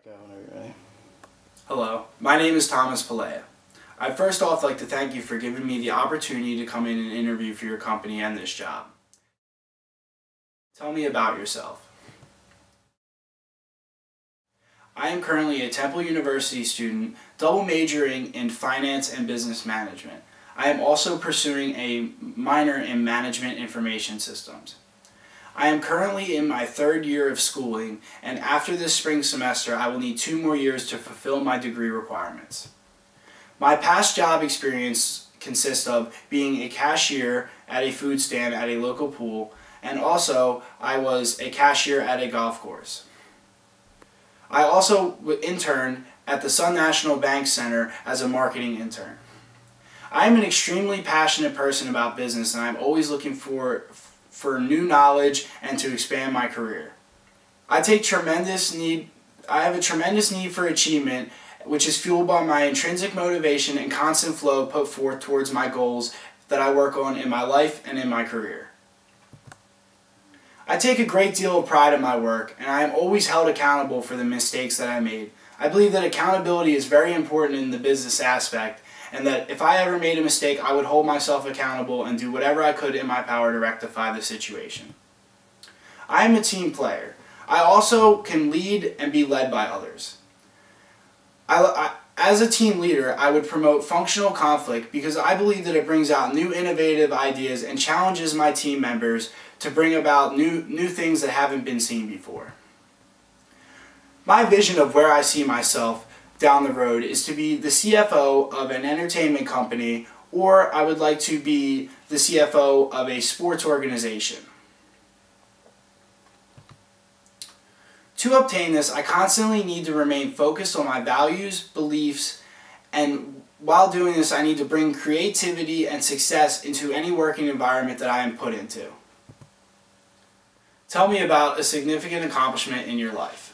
Go whenever you're ready. Hello, my name is Thomas Palaia. I'd first off like to thank you for giving me the opportunity to come in and interview for your company and this job. Tell me about yourself. I am currently a Temple University student, double majoring in finance and business management. I am also pursuing a minor in management information systems. I am currently in my third year of schooling, and after this spring semester I will need 2 more years to fulfill my degree requirements. My past job experience consists of being a cashier at a food stand at a local pool, and also I was a cashier at a golf course. I also interned at the Sun National Bank Center as a marketing intern. I am an extremely passionate person about business, and I'm always looking for new knowledge and to expand my career. I have a tremendous need for achievement, which is fueled by my intrinsic motivation and constant flow put forth towards my goals that I work on in my life and in my career. I take a great deal of pride in my work, and I am always held accountable for the mistakes that I made. I believe that accountability is very important in the business aspect, and that if I ever made a mistake, I would hold myself accountable and do whatever I could in my power to rectify the situation. I am a team player. I also can lead and be led by others. As a team leader, I would promote functional conflict because I believe that it brings out new innovative ideas and challenges my team members to bring about new things that haven't been seen before. My vision of where I see myself down the road is to be the CFO of an entertainment company, or I would like to be the CFO of a sports organization. To obtain this, I constantly need to remain focused on my values, beliefs, and while doing this, I need to bring creativity and success into any working environment that I am put into. Tell me about a significant accomplishment in your life.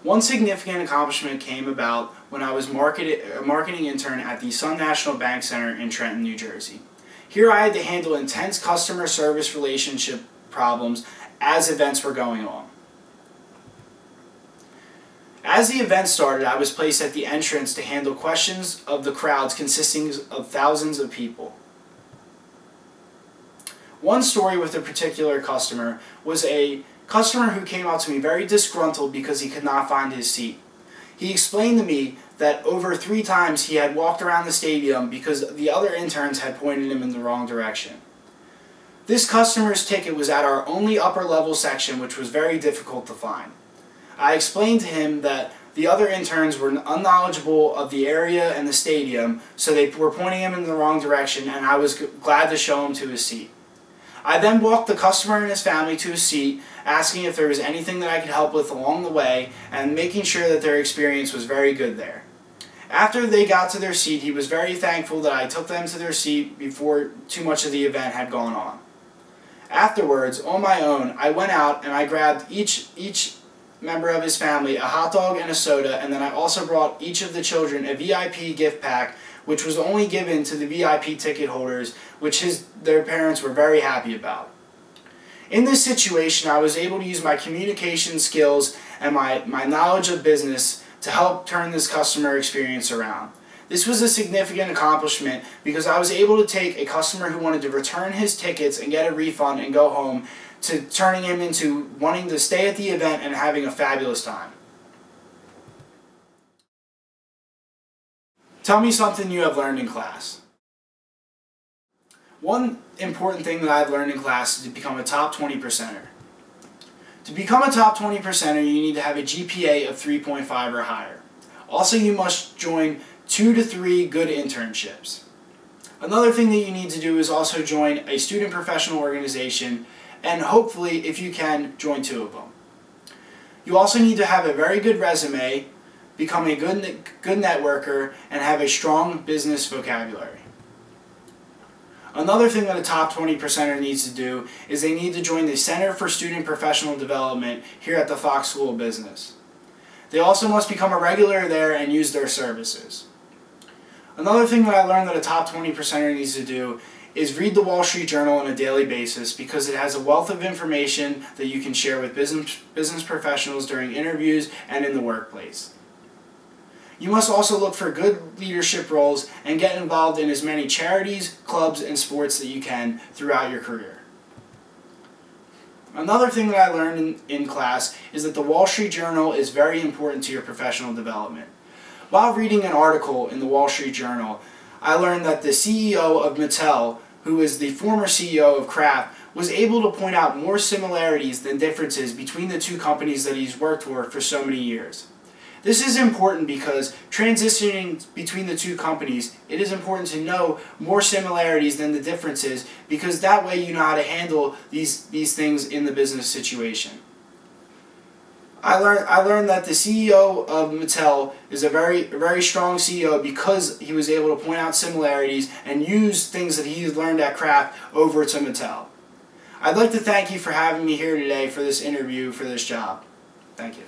One significant accomplishment came about when I was a marketing intern at the Sun National Bank Center in Trenton, New Jersey. Here I had to handle intense customer service relationship problems as events were going on. As the event started, I was placed at the entrance to handle questions of the crowds consisting of thousands of people. One story with a particular customer was a customer who came out to me very disgruntled because he could not find his seat. He explained to me that over 3 times he had walked around the stadium because the other interns had pointed him in the wrong direction. This customer's ticket was at our only upper level section, which was very difficult to find. I explained to him that the other interns were unknowledgeable of the area and the stadium, so they were pointing him in the wrong direction, and I was glad to show him to his seat. I then walked the customer and his family to a seat, asking if there was anything that I could help with along the way, and making sure that their experience was very good there. After they got to their seat, he was very thankful that I took them to their seat before too much of the event had gone on. Afterwards, on my own, I went out and I grabbed each member of his family a hot dog and a soda, and then I also brought each of the children a VIP gift pack, which was only given to the VIP ticket holders, which their parents were very happy about. In this situation, I was able to use my communication skills and my knowledge of business to help turn this customer experience around. This was a significant accomplishment because I was able to take a customer who wanted to return his tickets and get a refund and go home to turning him into wanting to stay at the event and having a fabulous time. Tell me something you have learned in class. One important thing that I've learned in class is to become a top 20%er. To become a top 20%er, you need to have a GPA of 3.5 or higher. Also, you must join 2 to 3 good internships. Another thing that you need to do is also join a student professional organization, and hopefully, if you can, join 2 of them. You also need to have a very good resume, become a good networker, and have a strong business vocabulary. Another thing that a top 20%er needs to do is they need to join the Center for Student Professional Development here at the Fox School of Business. They also must become a regular there and use their services. Another thing that I learned that a top 20%er needs to do is read the Wall Street Journal on a daily basis because it has a wealth of information that you can share with business professionals during interviews and in the workplace. You must also look for good leadership roles and get involved in as many charities, clubs, and sports that you can throughout your career. Another thing that I learned in class is that the Wall Street Journal is very important to your professional development. While reading an article in the Wall Street Journal, I learned that the CEO of Mattel, who is the former CEO of Kraft, was able to point out more similarities than differences between the two companies that he's worked for so many years. This is important because transitioning between the two companies, it is important to know more similarities than the differences because that way you know how to handle these things in the business situation. I learned that the CEO of Mattel is a very strong CEO because he was able to point out similarities and use things that he learned at Kraft over to Mattel. I'd like to thank you for having me here today for this interview for this job. Thank you.